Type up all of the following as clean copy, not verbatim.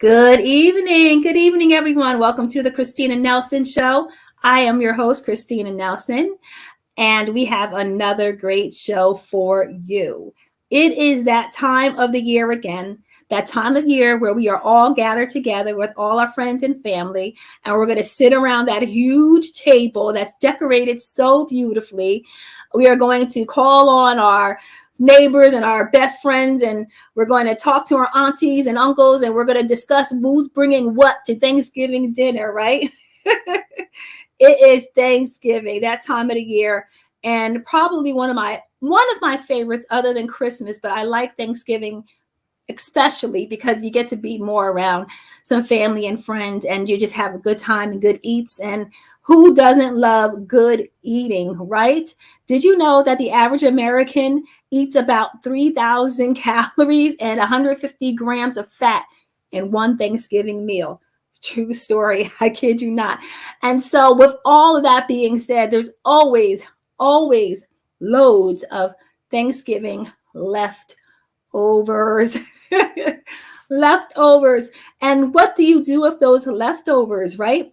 Good evening. Good evening, everyone. Welcome to the Christina Nelson Show. I am your host, Christina Nelson, and we have another great show for you. It is that time of the year again, that time of year where we are all gathered together with all our friends and family, and we're going to sit around that huge table that's decorated so beautifully. We are going to call on our neighbors and our best friends, and we're going to talk to our aunties and uncles, and we're going to discuss who's bringing what to Thanksgiving dinner, right? It is Thanksgiving, that time of the year, and probably one of my favorites other than Christmas, but I like Thanksgiving especially because you get to be more around some family and friends, and you just have a good time and good eats. And who doesn't love good eating, right? Did you know that the average American eats about 3,000 calories and 150 grams of fat in one Thanksgiving meal? True story. I kid you not. And so with all of that being said, there's always loads of Thanksgiving leftovers. Leftovers. And what do you do with those leftovers, right?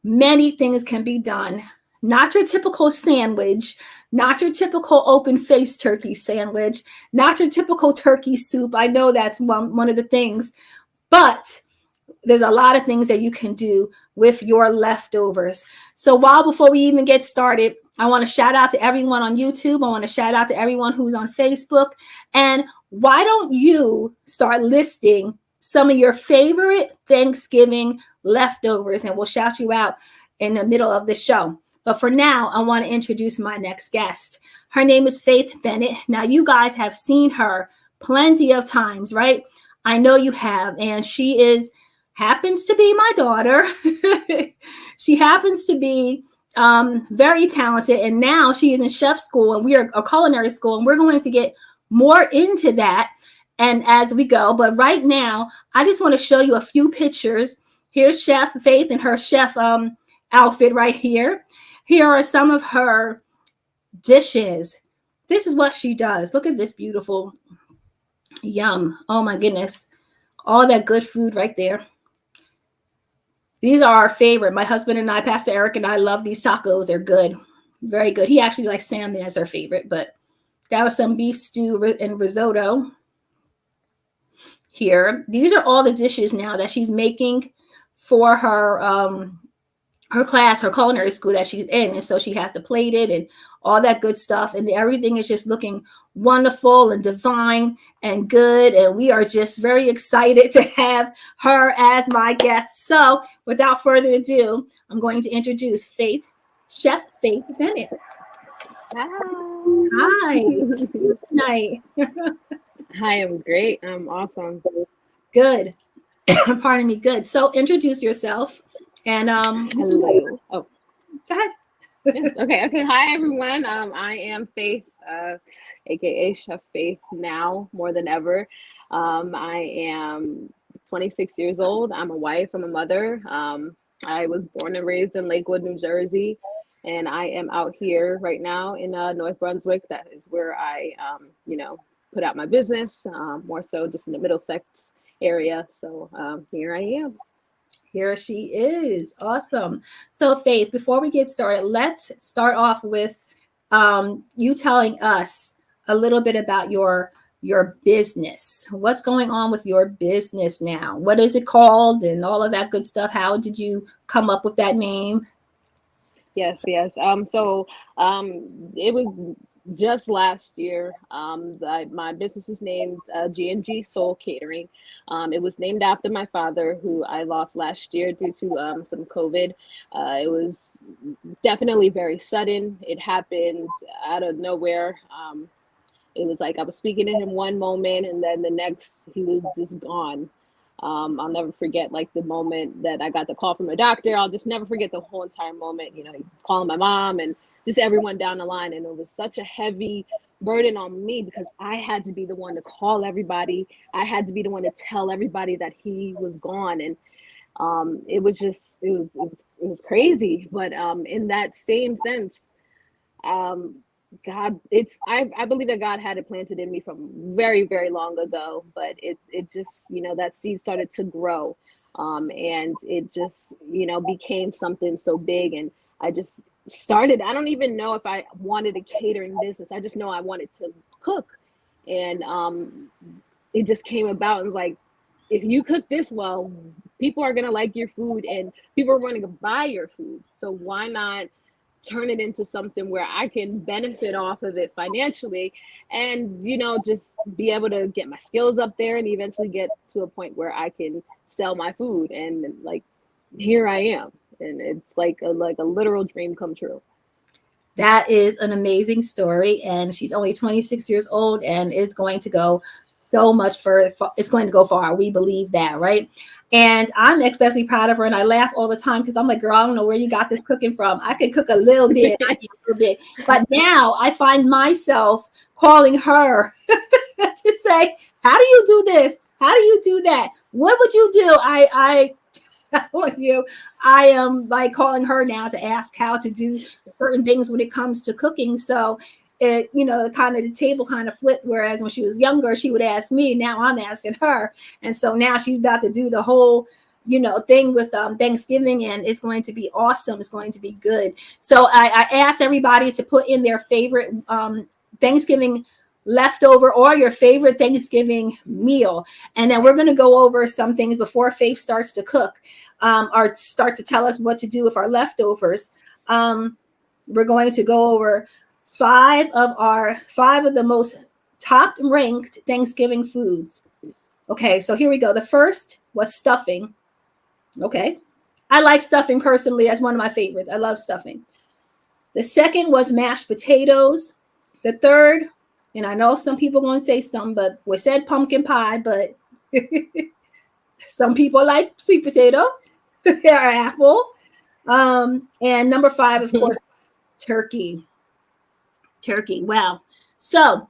Many things can be done. Not your typical sandwich, not your typical open faced turkey sandwich, not your typical turkey soup. I know that's one of the things, but there's a lot of things that you can do with your leftovers. So before we even get started, I want to shout out to everyone on YouTube. I want to shout out to everyone who's on Facebook. And why don't you start listing some of your favorite Thanksgiving leftovers, and we'll shout you out in the middle of the show. But for now, I want to introduce my next guest. Her name is Faith Bennett. Now, you guys have seen her plenty of times, right? I know you have. And she happens to be my daughter. She happens to be very talented. And now she is in chef school, and we are a culinary school, and we're going to get more into that and as we go. But right now, I just want to show you a few pictures. Here's Chef Faith in her chef outfit right here. Here are some of her dishes. This is what she does. Look at this beautiful yum. Oh my goodness. All that good food right there. These are our favorite. My husband and I, Pastor Eric and I, love these tacos. They're good. Very good. He actually likes salmon as our favorite, but that was some beef stew and risotto here. These are all the dishes now that she's making for her class, her culinary school that she's in. And so she has to plate it and all that good stuff. And everything is just looking wonderful and divine and good. And we are just very excited to have her as my guest. So without further ado, I'm going to introduce Chef Faith Bennett. Hi. Tonight. Hi, I'm great. I'm awesome. Good. Pardon me. Good. So introduce yourself. And hello. Oh, go ahead. Yes. Okay. Hi, everyone. I am Faith, aka Chef Faith. Now more than ever, I am 26 years old. I'm a wife. I'm a mother. I was born and raised in Lakewood, New Jersey, and I am out here right now in North Brunswick. That is where I, put out my business. More so, just in the Middlesex area. So here I am. Here she is. Awesome. So Faith, before we get started, let's start off with you telling us a little bit about your business. What's going on with your business now? What is it called and all of that good stuff? How did you come up with that name? Yes. So it was just last year. My business is named G&G Soul Catering. It was named after my father, who I lost last year due to some COVID. It was definitely very sudden. It happened out of nowhere. It was like I was speaking to him one moment, and then the next he was just gone. I'll never forget like the moment that I got the call from a doctor. I'll just never forget the whole entire moment, calling my mom and just everyone down the line. And it was such a heavy burden on me because I had to be the one to call everybody. I had to be the one to tell everybody that he was gone. And it was crazy. But in that same sense, God, I believe that God had it planted in me from very, very long ago, but it just, that seed started to grow. And it just, became something so big. And I just started, I don't even know if I wanted a catering business. I just know I wanted to cook. And it just came about and was like, if you cook this well, people are going to like your food and people are going to buy your food. So why not turn it into something where I can benefit off of it financially and, just be able to get my skills up there and eventually get to a point where I can sell my food. And like, here I am. And it's like a literal dream come true. That is an amazing story. And she's only 26 years old and it's going to go so much further. It's going to go far. We believe that, right? And I'm especially proud of her. And I laugh all the time because I'm like, girl, I don't know where you got this cooking from. I could cook a little bit, I can a little bit. But now I find myself calling her to say, how do you do this? How do you do that? What would you do? I telling you, I am like calling her now to ask how to do certain things when it comes to cooking. So it, kind of the table kind of flipped. Whereas when she was younger, she would ask me. Now I'm asking her. And so now she's about to do the whole, thing with Thanksgiving, and it's going to be awesome. It's going to be good. So I asked everybody to put in their favorite Thanksgiving leftover or your favorite Thanksgiving meal. And then we're going to go over some things before Faith starts to cook or start to tell us what to do with our leftovers. We're going to go over five of the most top ranked Thanksgiving foods. Okay, so here we go. The first was stuffing. Okay. I like stuffing personally as one of my favorites. I love stuffing. The second was mashed potatoes. The third, and I know some people are going to say something, but we said pumpkin pie, but some people like sweet potato or apple. And number 5, of course, turkey. Turkey. Wow. So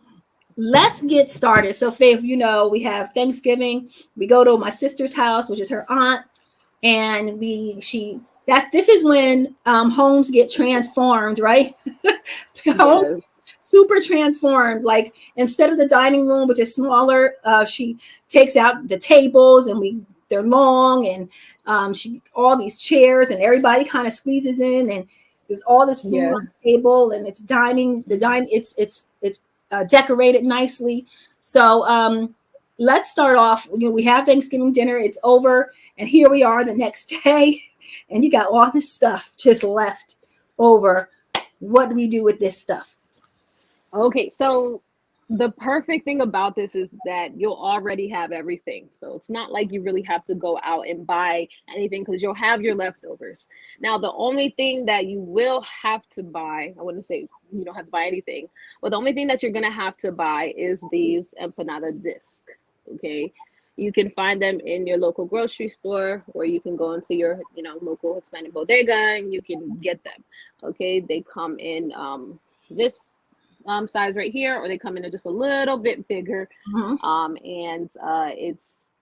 let's get started. So Faith, we have Thanksgiving. We go to my sister's house, which is her aunt, and this is when homes get transformed, right? Homes Yes. super transformed. Like instead of the dining room, which is smaller, she takes out the tables and they're long, and all these chairs, and everybody kind of squeezes in, and there's all this food Yeah. on the table, and it's it's decorated nicely. So let's start off. We have Thanksgiving dinner, it's over, and here we are the next day, and you got all this stuff just left over. What do we do with this stuff? Okay, so the perfect thing about this is that you'll already have everything. So it's not like you really have to go out and buy anything because you'll have your leftovers. Now, the only thing that you will have to buy, I wouldn't say you don't have to buy anything, but the only thing that you're going to have to buy is these empanada disc. Okay. You can find them in your local grocery store, or you can go into your, local Hispanic bodega and you can get them. Okay. They come in this size right here, or they come in just a little bit bigger. Mm-hmm. And it's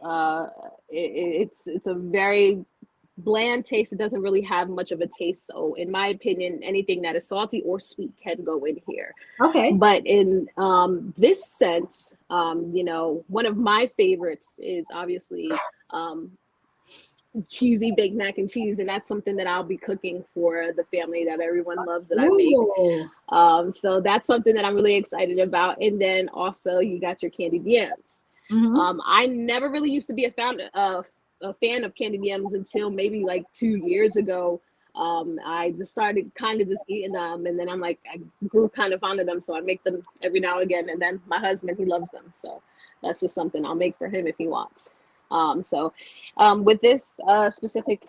a very bland taste. It doesn't really have much of a taste. So in my opinion, anything that is salty or sweet can go in here. Okay. But in this sense, one of my favorites is obviously cheesy baked mac and cheese, and that's something that I'll be cooking for the family that everyone loves that I make. So that's something that I'm really excited about. And then also you got your candied yams. Mm-hmm. I never really used to be a fan of candied yams until maybe like 2 years ago. I just started kind of just eating them, and then I grew kind of fond of them, so I make them every now and again. And then my husband, he loves them, so that's just something I'll make for him if he wants. With this specific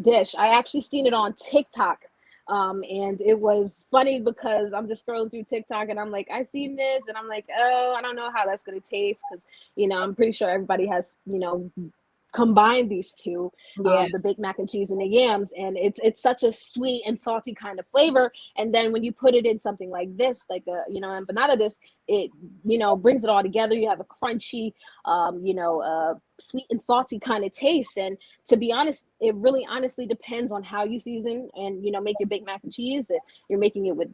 dish, I actually seen it on TikTok. And it was funny because I'm just scrolling through TikTok and I'm like, I've seen this, and I'm like, oh, I don't know how that's going to taste because, I'm pretty sure everybody has, combined these two, Yeah. the baked mac and cheese and the yams, and it's such a sweet and salty kind of flavor. And then when you put it in something like this, like a empanada disc, it brings it all together. You have a crunchy sweet and salty kind of taste. And to be honest, it really honestly depends on how you season and, make your baked mac and cheese. If you're making it with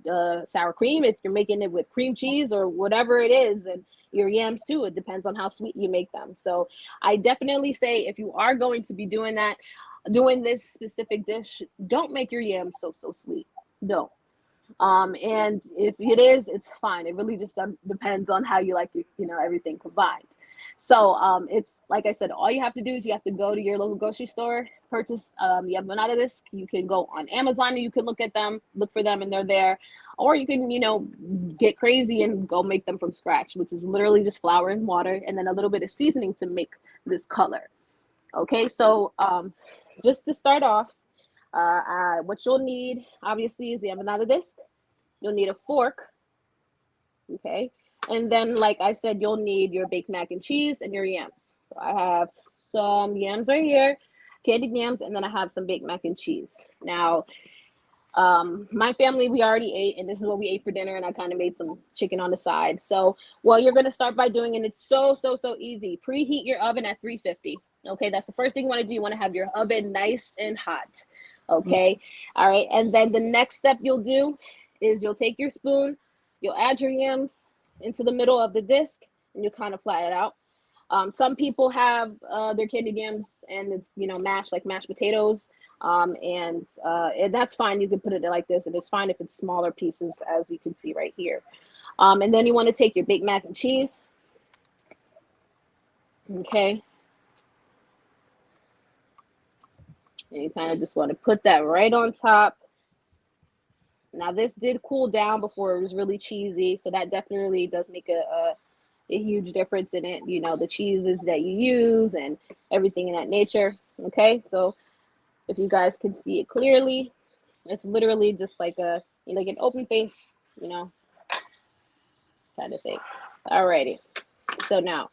sour cream, if you're making it with cream cheese or whatever it is, and your yams too, it depends on how sweet you make them. So I definitely say if you are going to be doing this specific dish, don't make your yams so sweet. Don't. And if it is, it's fine. It really just depends on how you like everything combined. So it's like I said, all you have to do is you have to go to your local grocery store, purchase the empanada disc. You can go on Amazon and you can look for them, and they're there. Or you can, get crazy and go make them from scratch, which is literally just flour and water and then a little bit of seasoning to make this color. Okay, so just to start off, what you'll need obviously is the empanada disc. You'll need a fork, okay, and then like I said, you'll need your baked mac and cheese and your yams. So I have some yams right here, candied yams, and then I have some baked mac and cheese. Now, my family, we already ate, and this is what we ate for dinner, and I kind of made some chicken on the side. So what you're going to start by doing, and it's so easy, preheat your oven at 350. Okay, that's the first thing you want to do. You want to have your oven nice and hot. Okay, all right, and then the next step you'll do is you'll take your spoon, you'll add your yams into the middle of the disc, and you kind of flatten it out. Some people have their candied yams and it's mashed like mashed potatoes, and that's fine. You can put it like this, and it's fine if it's smaller pieces, as you can see right here. And then you want to take your baked mac and cheese. Okay. And you kind of just want to put that right on top. Now this did cool down before it was really cheesy, so that definitely does make a huge difference in it. The cheeses that you use and everything in that nature. Okay, so if you guys can see it clearly, it's literally just like an open face, kind of thing. Alrighty. So now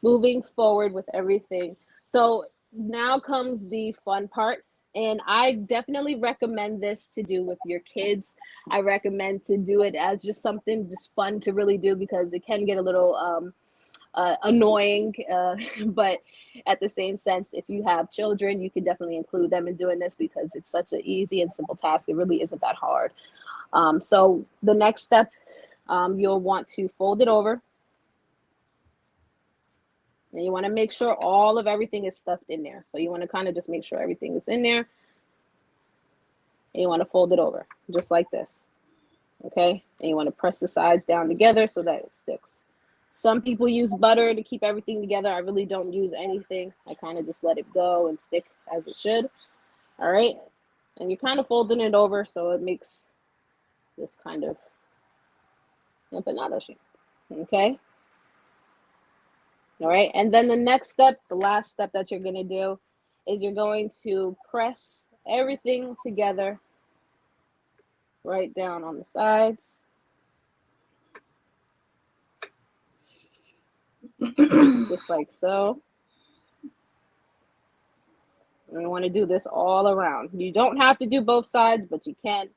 moving forward with everything. So now comes the fun part. And I definitely recommend this to do with your kids. I recommend to do it as just something just fun to really do, because it can get a little annoying. But at the same sense, if you have children, you can definitely include them in doing this, because it's such an easy and simple task. It really isn't that hard. So the next step, you'll want to fold it over. And you want to make sure all of everything is stuffed in there. So you want to kind of just make sure everything is in there. And you want to fold it over just like this. Okay. And you want to press the sides down together so that it sticks. Some people use butter to keep everything together. I really don't use anything. I kind of just let it go and stick as it should. All right. And you're kind of folding it over so it makes this kind of empanada shape. Okay. All right, and then the next step, the last step that you're going to do is you're going to press everything together right down on the sides. Just like so. And you want to do this all around. You don't have to do both sides, but you can.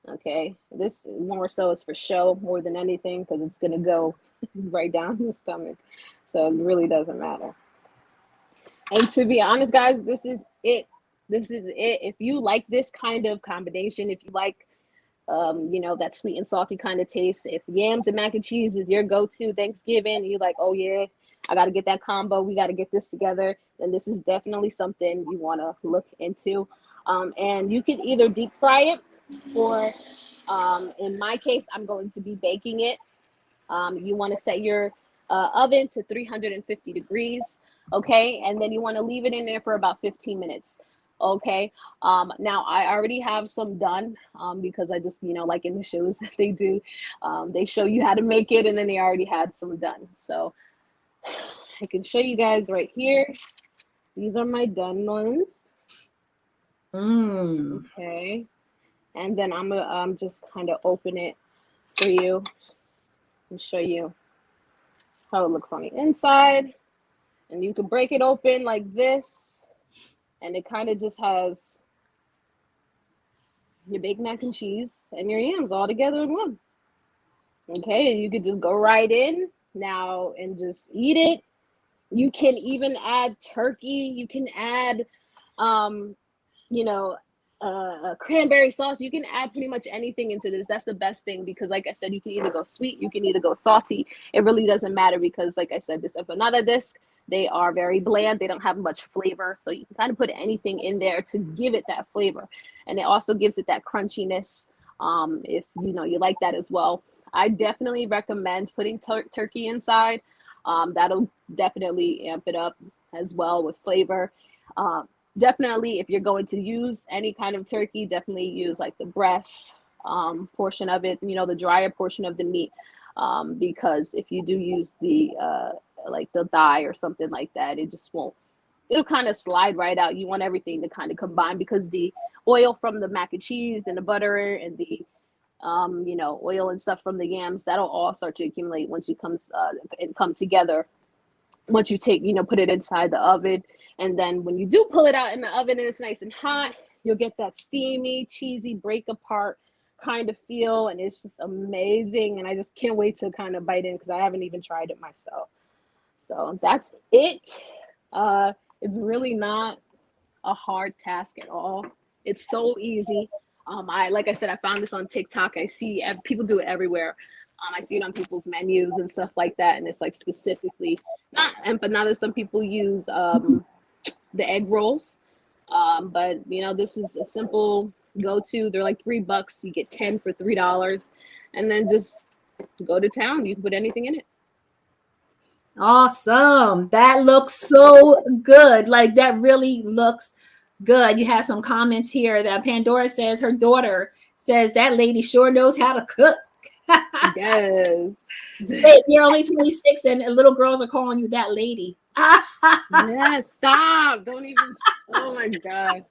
Okay, this more so is for show more than anything, because it's going to go right down the stomach. So it really doesn't matter. And to be honest, guys, this is it. This is it. If you like this kind of combination, if you like, that sweet and salty kind of taste, if yams and mac and cheese is your go-to Thanksgiving, and you're like, oh yeah, I got to get that combo, we got to get this together, then this is definitely something you want to look into. And you can either deep fry it, or in my case, I'm going to be baking it. You want to set your oven to 350 degrees, okay? And then you want to leave it in there for about 15 minutes, okay? Now, I already have some done because I just, like in the shows that they do, they show you how to make it, and then they already had some done. So I can show you guys right here. These are my done ones. Okay. And then I'm going to just kind of open it for you and show you how it looks on the inside. And you can break it open like this, and it kind of just has your baked mac and cheese and your yams all together in one. Okay, and you could just go right in now and just eat it. You can even add turkey. You can add, um, you know, cranberry sauce. You can add pretty much anything into this. That's the best thing because, like I said, you can either go sweet, you can either go salty. It really doesn't matter because, like I said, this empanada disc, they are very bland. They don't have much flavor, so you can kind of put anything in there to give it that flavor, and it also gives it that crunchiness. If you know you like that as well, I definitely recommend putting turkey inside. That'll definitely amp it up as well with flavor. Um, Definitely, if you're going to use any kind of turkey, definitely use like the breast portion of it, you know, the drier portion of the meat. Because if you do use the like the thigh or something like that, it just won't, it'll kind of slide right out. You want everything to kind of combine because the oil from the mac and cheese and the butter and the you know, oil and stuff from the yams, that'll all start to accumulate once you come together. Once you take, you know, put it inside the oven, and then when you do pull it out in the oven and it's nice and hot, you'll get that steamy, cheesy, break apart kind of feel, and it's just amazing. And I just can't wait to kind of bite in because I haven't even tried it myself. So that's it. It's really not a hard task at all. It's so easy. I like I said, I found this on TikTok. I see people do it everywhere. I see it on people's menus and stuff like that, and it's like specifically not empanadas. Some people use the egg rolls, but you know this is a simple go-to. They're like $3. You get 10 for $3, and then just go to town. You can put anything in it. Awesome. That looks so good. Like that really looks good. You have some comments here that Pandora says her daughter says that lady sure knows how to cook. Yes. Hey, you're only 26 and little girls are calling you that lady. Yes, stop. Don't even. Oh my God.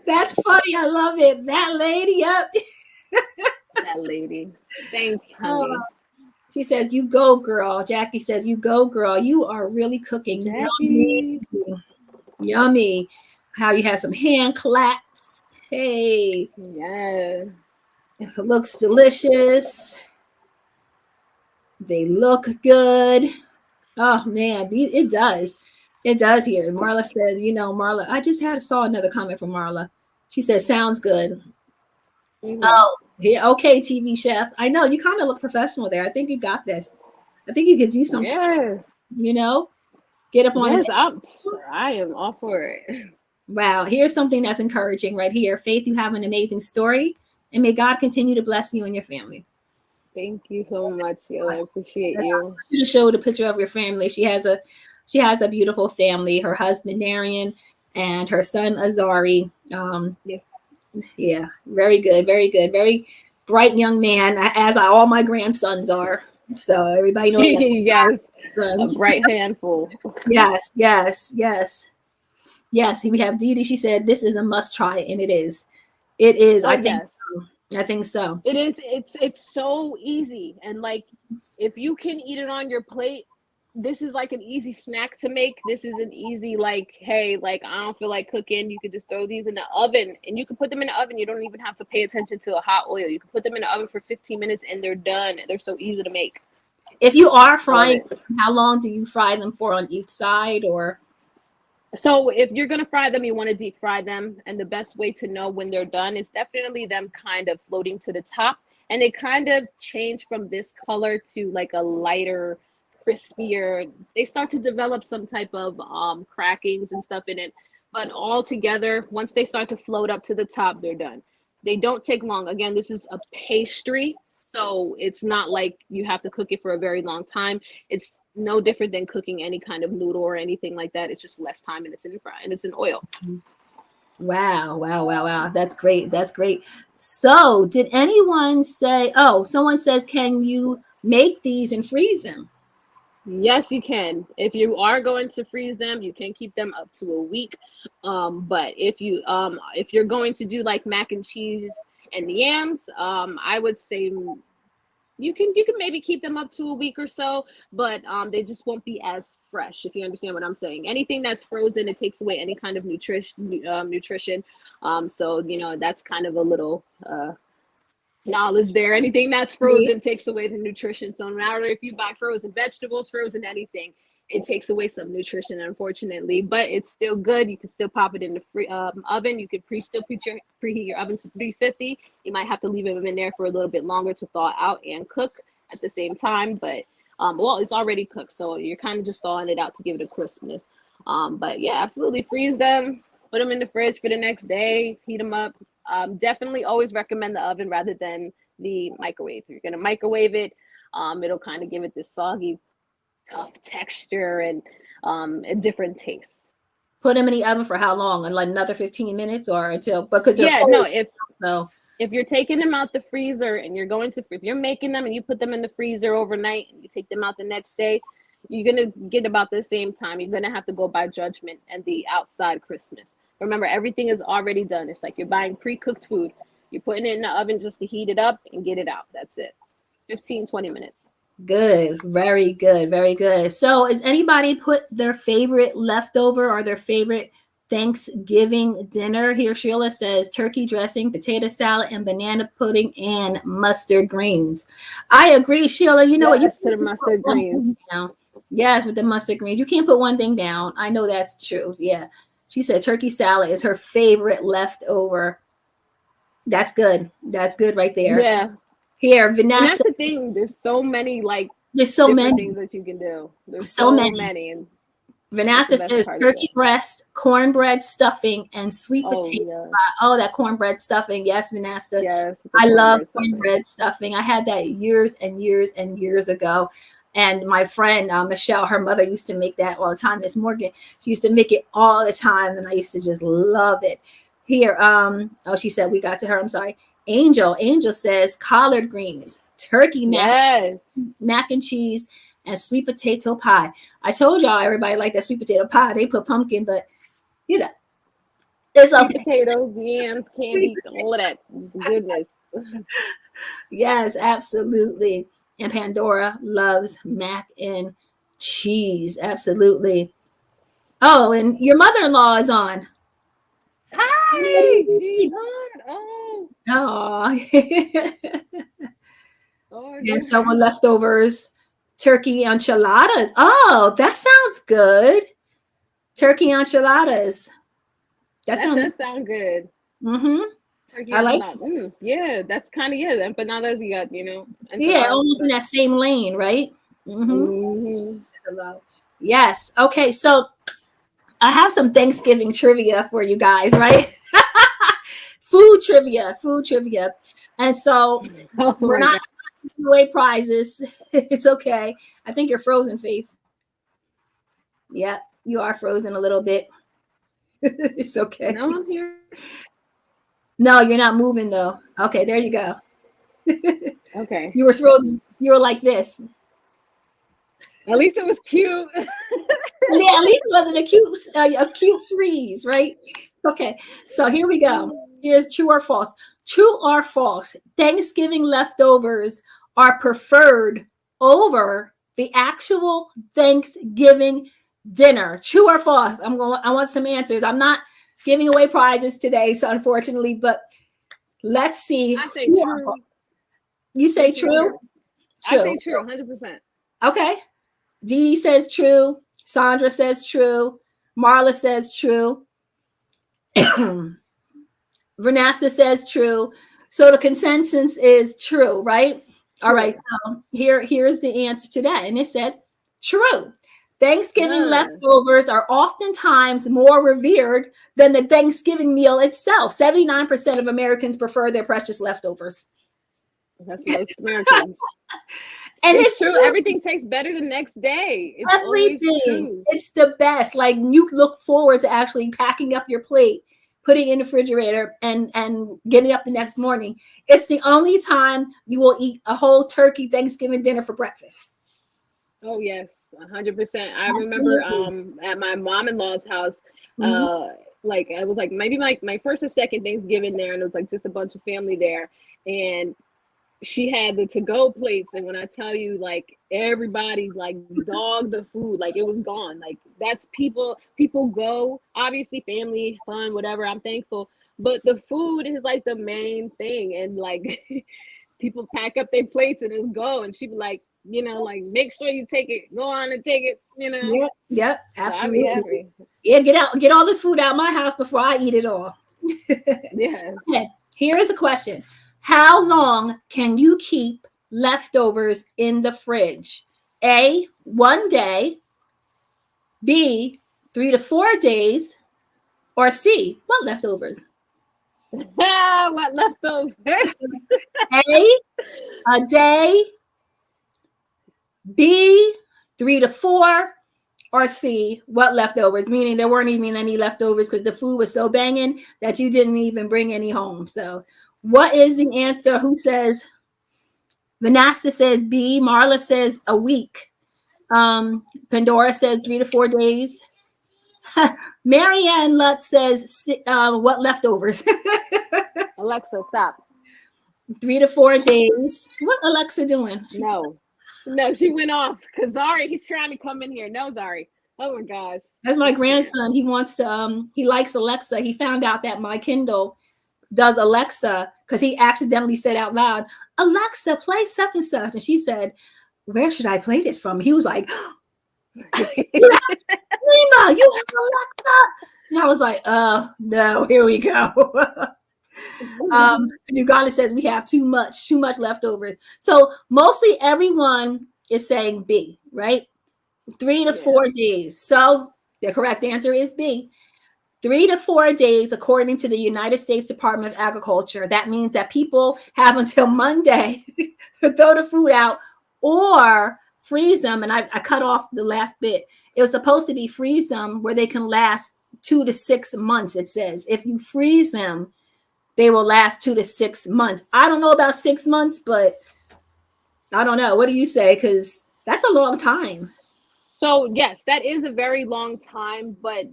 That's funny. I love it. That lady. Yep. That lady. Thanks, honey. She says, "You go, girl." Jackie says, "You go, girl. You are really cooking. Jackie. Yummy, yummy. How you have some hand claps. Hey, Yeah. it looks delicious. They look good. Oh man, it does. It does here." Marla says, "You know, Marla, I just saw another comment from Marla. She says, sounds good." Mm-hmm. Oh, yeah, okay, TV chef. I know you kind of look professional there. I think you got this. I think you could do something, Yeah. you know, get up on Yes, his. I am all for it. Wow, here's something that's encouraging right here. Faith, you have an amazing story, and may God continue to bless you and your family. Thank you so much, yo. I appreciate That's you. awesome. I should have showed a picture of your family. She has a beautiful family. Her husband Darian and her son Azari. Yes. Yeah, very good, very good, very bright young man, as all my grandsons are. So everybody knows that. Yes. A Sons. bright handful. Yes, yes, yes, yes. We have Dee Dee. She said this is a must try, and it is. It is. Oh I think yes. so. I think so. It is. It's so easy, and like if you can eat it on your plate, this is like an easy snack to make. This is an easy like, hey, like I don't feel like cooking. You could just throw these in the oven, and you can put them in the oven. You don't even have to pay attention to a hot oil. You can put them in the oven for 15 minutes, and they're done. They're so easy to make. If you are I love frying, it. how long do you fry them for on each side? Or So if you're gonna fry them, you want to deep fry them, and the best way to know when they're done is definitely them kind of floating to the top, and they kind of change from this color to like a lighter, crispier. They start to develop some type of crackings and stuff in it, but all together, once they start to float up to the top, they're done. They don't take long. Again, this is a pastry, so it's not like you have to cook it for a very long time. It's no different than cooking any kind of noodle or anything like that. It's just less time, and it's in fry and it's in oil. wow, wow, wow, wow. That's great. That's great. So, did anyone say, oh, someone says, can you make these and freeze them? Yes, you can. If you are going to freeze them, you can keep them up to a week. But if you're going to do like mac and cheese and yams, I would say you can maybe keep them up to a week or so, but they just won't be as fresh, if you understand what I'm saying. Anything that's frozen, it takes away any kind of nutrition. So that's kind of a little knowledge there. Anything that's frozen takes away the nutrition. So no matter if you buy frozen vegetables, frozen anything, it takes away some nutrition, unfortunately. But it's still good. You can still pop it in the oven. You could preheat your oven to 350. You might have to leave them in there for a little bit longer to thaw out and cook at the same time. But well, it's already cooked, so you're kind of just thawing it out to give it a crispness. But yeah, absolutely freeze them, put them in the fridge for the next day, heat them up. Definitely always recommend the oven rather than the microwave. If you're gonna microwave it, it'll kind of give it this soggy, tough texture and a different taste. Put them in the oven for how long? And like another 15 minutes or until, because they're Yeah, cold. no, So if you're taking them out the freezer and if you're making them and you put them in the freezer overnight and you take them out the next day, you're gonna get about the same time. You're gonna have to go by judgment and the outside crispness. Remember, everything is already done. It's like you're buying pre-cooked food. You're putting it in the oven just to heat it up and get it out. That's it. 15, 20 minutes. good, very good, very good. So, is anybody put their favorite leftover or their favorite Thanksgiving dinner? Here, Sheila says turkey dressing, potato salad, and banana pudding and mustard greens. I agree, Sheila. You know what? You Yes, to the mustard greens. down. Yes, with the mustard greens. You can't put one thing down. I know that's true. Yeah. She said turkey salad is her favorite leftover. That's good. That's good right there. Yeah. Here, Vanessa. And that's the thing. There's so many there's so many things that you can do. There's so many. And Vanessa says turkey breast, cornbread stuffing, and sweet potato pie. Oh, that cornbread stuffing. Yes, Vanessa. Yes. I love cornbread stuffing. I had that years and years and years ago. And my friend, Michelle, her mother used to make that all the time. Miss Morgan, she used to make it all the time. And I used to just love it. Here, she said we got to her. I'm sorry. Angel says collard greens, turkey mac and cheese, and sweet potato pie. I told y'all everybody like that sweet potato pie. They put pumpkin, but you know, it's okay. Potatoes, yams, candy, all of that goodness. Yes, absolutely. And Pandora loves mac and cheese. Absolutely. Oh, and your mother-in-law is on. Hi, she's on. Oh. And so with leftovers, turkey enchiladas. Oh, that sounds good. Turkey enchiladas. That does sound good. Mm-hmm. Turkey enchiladas. Yeah, that's kind of empanadas. You got, yeah, almost in that same lane, right? Mm-hmm. Yes. Okay, so I have some Thanksgiving trivia for you guys, right? Food trivia. And so we're not giving away prizes. It's okay. I think you're frozen, Faith. Yeah, you are frozen a little bit. It's okay. No, I'm here. No, you're not moving though. Okay, there you go. Okay. You were frozen. You were like this. At least it was cute. Yeah, at least it wasn't a cute freeze, right? Okay, so here we go. Here's true or false. True or false? Thanksgiving leftovers are preferred over the actual Thanksgiving dinner. True or false? I want some answers. I'm not giving away prizes today, so unfortunately, but let's see. I say true. You say true? I say true, 100%. Okay. Dee Dee says true. Sandra says true. Marla says true. Renasta says true. So the consensus is true, right? True. All right. So here's the answer to that. And it said true. Thanksgiving leftovers are oftentimes more revered than the Thanksgiving meal itself. 79% of Americans prefer their precious leftovers. That's most Americans. And it's true. Everything tastes better the next day. It's everything. True. It's the best. Like you look forward to actually packing up your plate, putting it in the refrigerator, and getting up the next morning. It's the only time you will eat a whole turkey Thanksgiving dinner for breakfast. Oh yes, 100%. I remember at my mom-in-law's house, like it was like maybe my first or second Thanksgiving there, and it was like just a bunch of family there, and she had the to-go plates, and when I tell you, like everybody like dogged the food, like it was gone. Like that's people go, obviously family, fun, whatever. I'm thankful, but the food is like the main thing, and like people pack up their plates and just go, and she be like, like make sure you take it, go on and take it. Yeah, yep, So I'd be absolutely. happy. Yeah, get all the food out of my house before I eat it all. Yes. Okay, here is a question. How long can you keep leftovers in the fridge? A, 1 day, B, 3 to 4 days, or C, what leftovers? What leftovers? A day, B, 3 to 4, or C, what leftovers? Meaning there weren't even any leftovers because the food was so banging that you didn't even bring any home. So, what is the answer? Who says? Vanessa says B. Marla says a week. Pandora says 3 to 4 days. Marianne Lutz says what leftovers? Alexa, stop. 3 to 4 days. What Alexa doing? No, she went off because Zari, he's trying to come in here. No, Zari. Oh my gosh. That's my grandson. He wants to, he likes Alexa. He found out that my Kindle does Alexa because he accidentally said out loud, Alexa, play such and such. And she said, where should I play this from? He was like, Nima, you have Alexa. And I was like, no, here we go. Uganda says we have too much leftovers. So mostly everyone is saying B, right? 3 to 4 days. So the correct answer is B. 3 to 4 days, according to the United States Department of Agriculture. That means that people have until Monday to throw the food out or freeze them. And I cut off the last bit. It was supposed to be freeze them where they can last 2 to 6 months. It says if you freeze them, they will last 2 to 6 months. I don't know about 6 months, but I don't know. What do you say? Because that's a long time. So yes, that is a very long time. But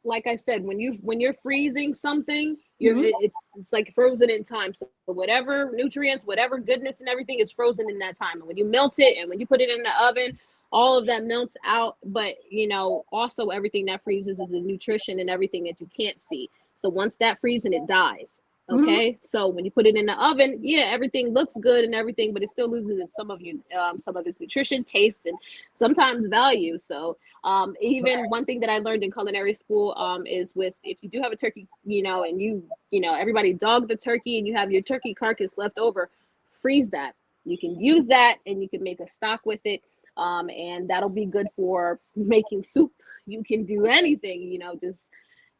like I said, when you're freezing something, it's like frozen in time. So whatever nutrients, whatever goodness and everything is frozen in that time. And when you melt it and when you put it in the oven, all of that melts out. But also everything that freezes is the nutrition and everything that you can't see. So once that freezes, it dies. Okay, so when you put it in the oven, everything looks good and everything, but it still loses some of its nutrition, taste, and sometimes value. So even one thing that I learned in culinary school is if you do have a turkey, and everybody dog the turkey and you have your turkey carcass left over, freeze that. You can use that and you can make a stock with it, and that'll be good for making soup. You can do anything, just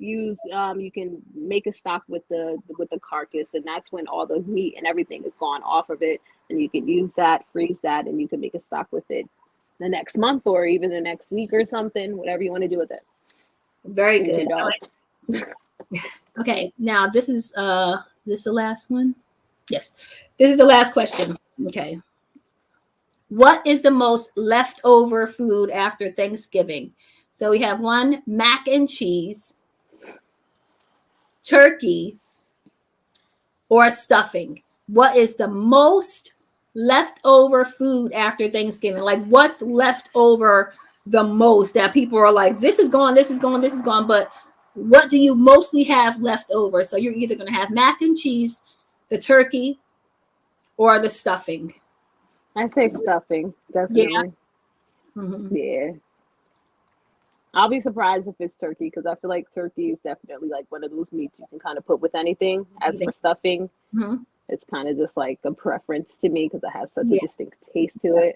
use you can make a stock with the carcass, and that's when all the meat and everything is gone off of it, and you can use that, freeze that, and you can make a stock with it the next month or even the next week or something, whatever you want to do with it. Very good. Okay, now this is the last one. Yes, this is the last question. Okay, what is the most leftover food after Thanksgiving? So we have one, mac and cheese, turkey, or stuffing. What is the most leftover food after Thanksgiving? Like what's left over the most that people are like, this is gone, this is gone, this is gone, but what do you mostly have left over? So you're either going to have mac and cheese, the turkey, or the stuffing. I say stuffing, definitely. Yeah. I'll be surprised if it's turkey because I feel like turkey is definitely like one of those meats you can kind of put with anything. As for stuffing, it's kind of just like a preference to me because it has such a distinct taste to it.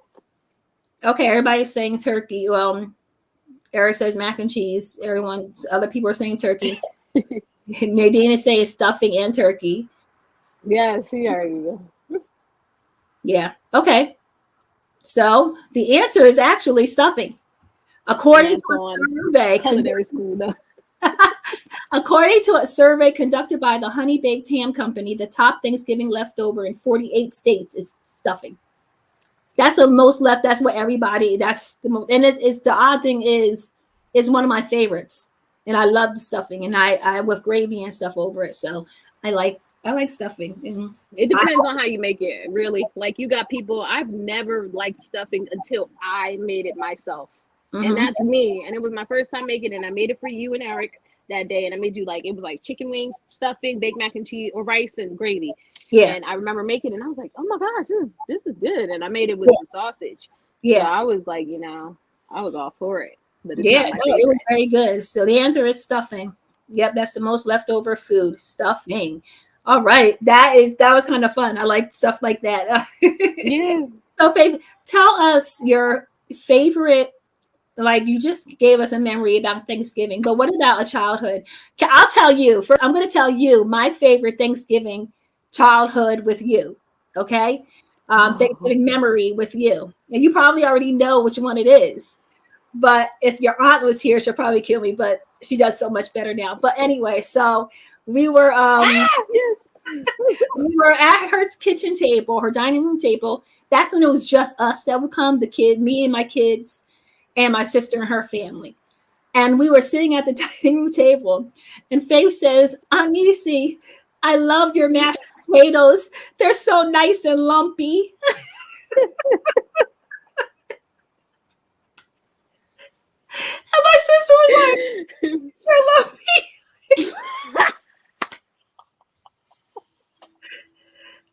Okay, everybody's saying turkey. Well, Eric says mac and cheese. Other people are saying turkey. Nadine is saying stuffing and turkey. Yeah, she already. Yeah. Okay. So the answer is actually stuffing. According to a survey conducted by the Honey Baked Ham Company, the top Thanksgiving leftover in 48 states is stuffing. That's the most left. That's what everybody. That's the most. And it's the odd thing is one of my favorites, and I love the stuffing, and I with gravy and stuff over it. So I like stuffing. And it depends on how you make it. Really, like you got people. I've never liked stuffing until I made it myself. And that's me. And it was my first time making it. And I made it for you and Eric. that day, and I made you like, it was like chicken wings, stuffing, baked mac and cheese, or rice and gravy. Yeah. And I remember making it, and I was like, oh my gosh, this is good. And I made it with Yeah. some sausage. So Yeah. I was like, I was all for it, but it's Yeah. not my No, it was favorite. very good. So the answer is stuffing. Yep, that's the most leftover food, stuffing. All right, that was kind of fun. I like stuff like that. Yeah. So, Faith, tell us your favorite. Like you just gave us a memory about Thanksgiving, but what about a childhood? I'll tell you. I'm going to tell you my favorite Thanksgiving childhood with you. Okay, Oh. Thanksgiving memory with you, and you probably already know which one it is. But if your aunt was here, she'll probably kill me. But she does so much better now. But anyway, so we were Yes. we were at her kitchen table, her dining room table. That's when it was just us that would come, me and my kids, and my sister and her family. And we were sitting at the dining room table, and Faith says, Aunt Nisi, I love your mashed potatoes. They're so nice and lumpy. And my sister was like, they're lumpy.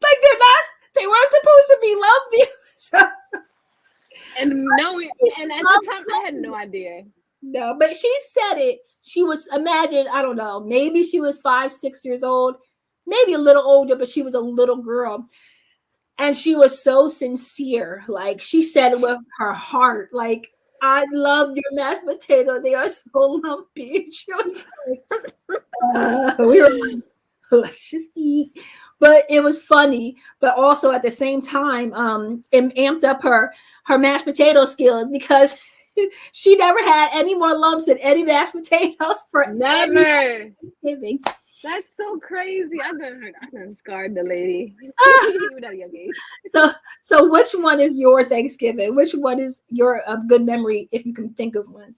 Like they weren't supposed to be lumpy. So, And no, and at the time I had no idea. no, but she said it. She was, imagine, I don't know, maybe she was 5, 6 years old, maybe a little older, but she was a little girl. And she was so sincere. Like she said it with her heart. Like, I love your mashed potato. They are so lumpy. She was like, we were like, let's just eat. But it was funny, but also at the same time, it amped up her mashed potato skills because she never had any more lumps than any mashed potatoes for any Never. Thanksgiving. That's so crazy. I done scarred the lady. Even at a young age. So which one is your Thanksgiving? Which one is your good memory if you can think of one?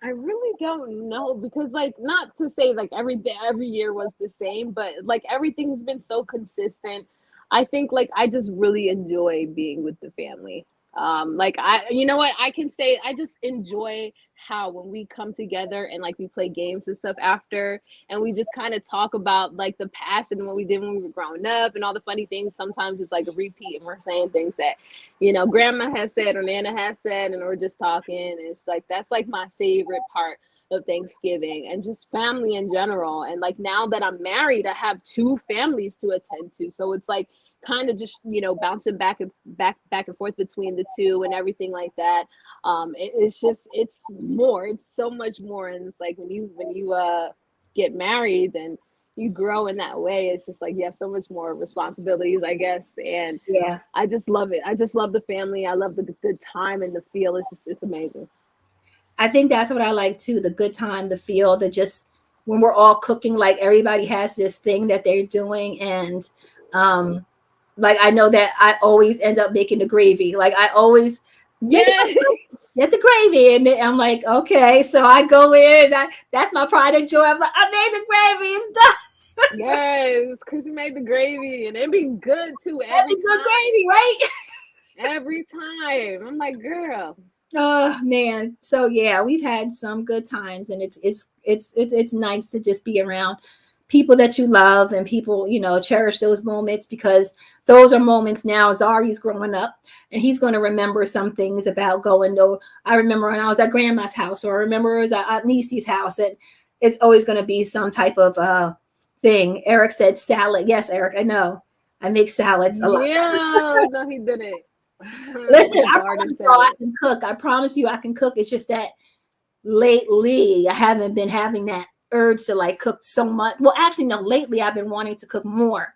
I really don't know because, like, not to say like every year was the same, but like everything's been so consistent. I think like I just really enjoy being with the family. Like you know what, I can say I just enjoy how when we come together and like we play games and stuff after, and we just kind of talk about like the past and what we did when we were growing up and all the funny things. Sometimes it's like a repeat, and we're saying things that grandma has said or Nana has said, and we're just talking. It's like that's like my favorite part of Thanksgiving and just family in general. And like now that I'm married, I have two families to attend to. So it's like kind of just, bouncing back and forth between the two and everything like that. It's more, it's so much more. And it's like when you get married and you grow in that way, it's just like you have so much more responsibilities, I guess. And Yeah. I just love it. I just love the family. I love the good time and the feel. It's amazing. I think that's what I like too. The good time, the feel, the just when we're all cooking, like everybody has this thing that they're doing. And like I know that I always end up making the gravy. Like I always make it Yes. myself, get the gravy. And then I'm like, okay. So I go in, that's my pride and joy. I'm like, I made the gravy, it's done. Yes, Chrissy made the gravy, and it'd be good too That's every good time. gravy, right? Every time. I'm like, girl. Oh man. So yeah, we've had some good times, and it's nice to just be around people that you love, and people, cherish those moments, because those are moments. Now Zari's growing up, and he's going to remember some things about going to, I remember when I was at grandma's house, or I remember it was at Aunt Nisi's house, and it's always going to be some type of thing. Eric said salad. Yes, Eric, I know. I make salads a lot. Yeah, no, he didn't. Listen, I Garden promise you I salad. can cook. I promise you I can cook. It's just that lately I haven't been having that urge to like cook so much. Well, actually, no, lately I've been wanting to cook more.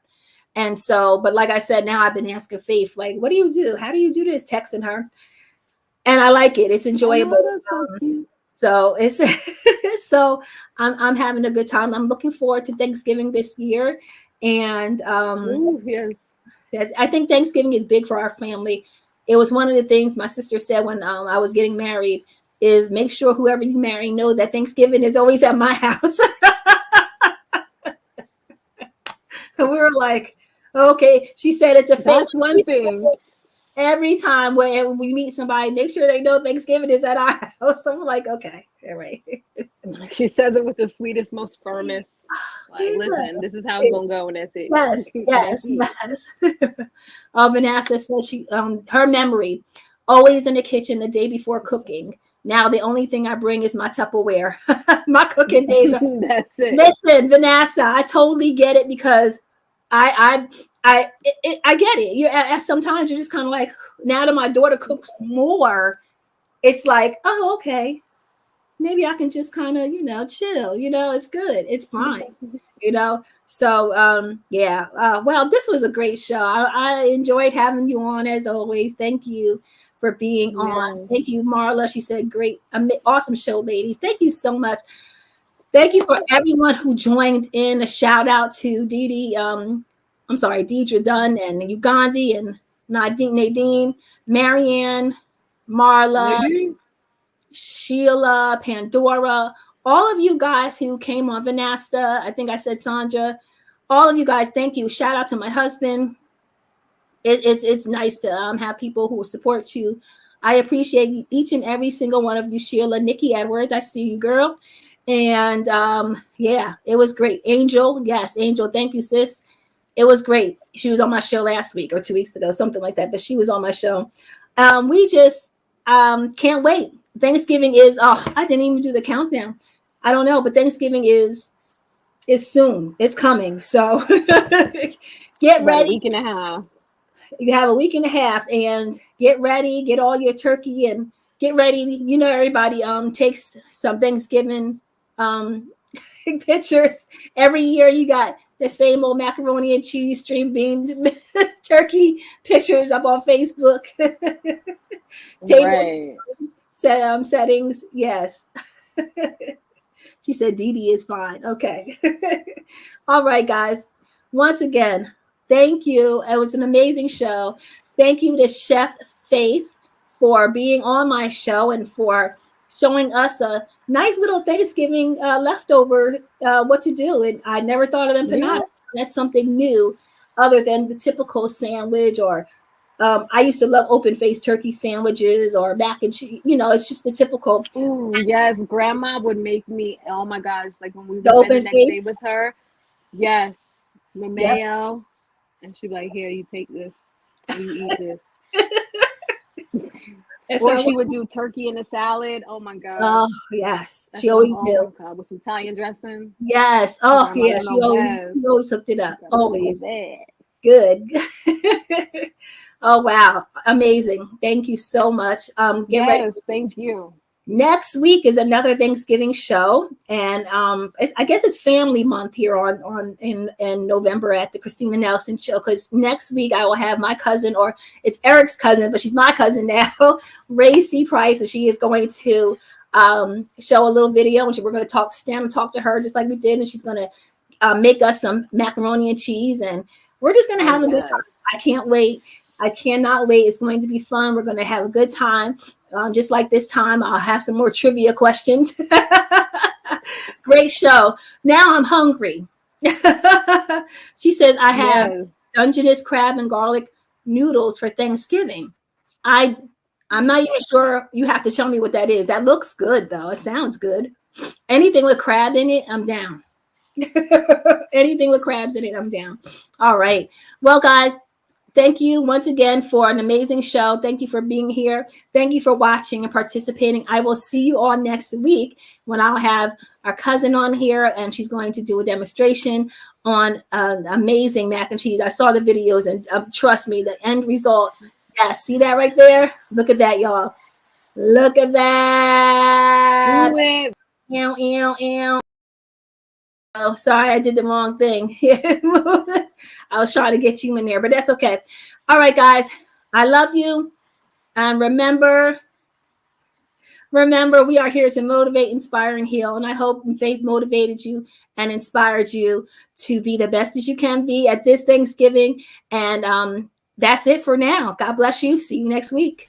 And so, but like I said, now I've been asking Faith, like, what do you do? How do you do this? Texting her. And I like it. It's enjoyable. Oh, that's so cute. So it's so I'm having a good time. I'm looking forward to Thanksgiving this year. And Ooh, yes. I think Thanksgiving is big for our family. It was one of the things my sister said when I was getting married, is make sure whoever you marry know that Thanksgiving is always at my house. And we were like, okay. She said it to Faith. That's one thing. Every time when we meet somebody, make sure they know Thanksgiving is at our house. I'm like, okay, all right. She says it with the sweetest, most firmest. Like, listen, this is how it's gonna go, and that's it. Yes, That's yes, it. yes. Vanessa says she her memory always in the kitchen the day before cooking. Now the only thing I bring is my Tupperware. My cooking days are. That's it. Listen, Vanessa, I totally get it because I get it. You sometimes you're just kind of like, now that my daughter cooks more, it's like, oh, okay, maybe I can just kind of, chill. It's good. It's fine. So yeah. Well, this was a great show. I enjoyed having you on as always. Thank you for being on. Yeah. Thank you, Marla. She said, great, awesome show, ladies. Thank you so much. Thank you for everyone who joined in. A shout out to Dee Dee, I'm sorry, Deidre Dunn and Ugandi and Nadine, Marianne, Marla, Mhm. Sheila, Pandora, all of you guys who came on, Vanessa, I think I said Sandra, all of you guys, thank you. Shout out to my husband. It's nice to have people who support you. I appreciate each and every single one of you, Sheila, Nikki Edwards. I see you, girl. And yeah, it was great. Angel, yes, Angel, thank you, sis. It was great. She was on my show last week or 2 weeks ago, something like that. But she was on my show. We just can't wait. Thanksgiving is. Oh, I didn't even do the countdown. I don't know, but Thanksgiving is soon. It's coming. So get About a ready. week and a half. You have a week and a half, and get ready. Get all your turkey and get ready. Everybody takes some Thanksgiving pictures every year. You got the same old macaroni and cheese, string bean, turkey pictures up on Facebook. Tables, Right. settings, yes. She said Dee Dee is fine. Okay. All right, guys. Once again, thank you. It was an amazing show. Thank you to Chef Faith for being on my show and for showing us a nice little Thanksgiving leftover what to do. And I never thought of Yeah. empanadas. That's something new other than the typical sandwich or I used to love open faced turkey sandwiches or mac and cheese. It's just the typical. Ooh, yes. Grandma would make me. Oh my gosh! Like when we The would spend the open next day face. with her. Yes, the Yep. mayo, and she'd be like, "Here, you take this, and you eat this." That Or sounds she would like, do turkey in a salad. Oh my gosh, oh yes, she that's some. always Oh do. my god, with some Italian dressing. Yes. Oh Grandma yeah, don't know best. she always hooked it up. Grandma know Always best. good. Oh wow, amazing. Thank you so much. Get ready. Yes, thank you. Next week is another Thanksgiving show, and I guess it's Family Month here on in November at the Christina Nelson show. Because next week I will have my cousin, or it's Eric's cousin, but she's my cousin now, Ray C. Price, and she is going to show a little video, and we're going to stand and talk to her just like we did, and she's going to make us some macaroni and cheese, and we're just going to Oh have a good time. yes. I can't wait. I cannot wait. It's going to be fun. We're going to have a good time. Just like this time, I'll have some more trivia questions. Great show. Now I'm hungry. She said, I have Yes. Dungeness crab and garlic noodles for Thanksgiving. I, I'm not even sure. You have to tell me what that is. That looks good, though. It sounds good. Anything with crab in it, I'm down. Anything with crabs in it, I'm down. All right. Well, guys, thank you once again for an amazing show. Thank you for being here. Thank you for watching and participating. I will see you all next week when I'll have our cousin on here and she's going to do a demonstration on amazing mac and cheese. I saw the videos and trust me, the end result. Yeah, see that right there? Look at that, y'all. Look at that. Do it. Ew, ew, ew. Oh, sorry, I did the wrong thing. I was trying to get you in there, but that's okay. All right, guys, I love you. And remember, we are here to motivate, inspire, and heal. And I hope Faith motivated you and inspired you to be the best that you can be at this Thanksgiving. And that's it for now. God bless you. See you next week.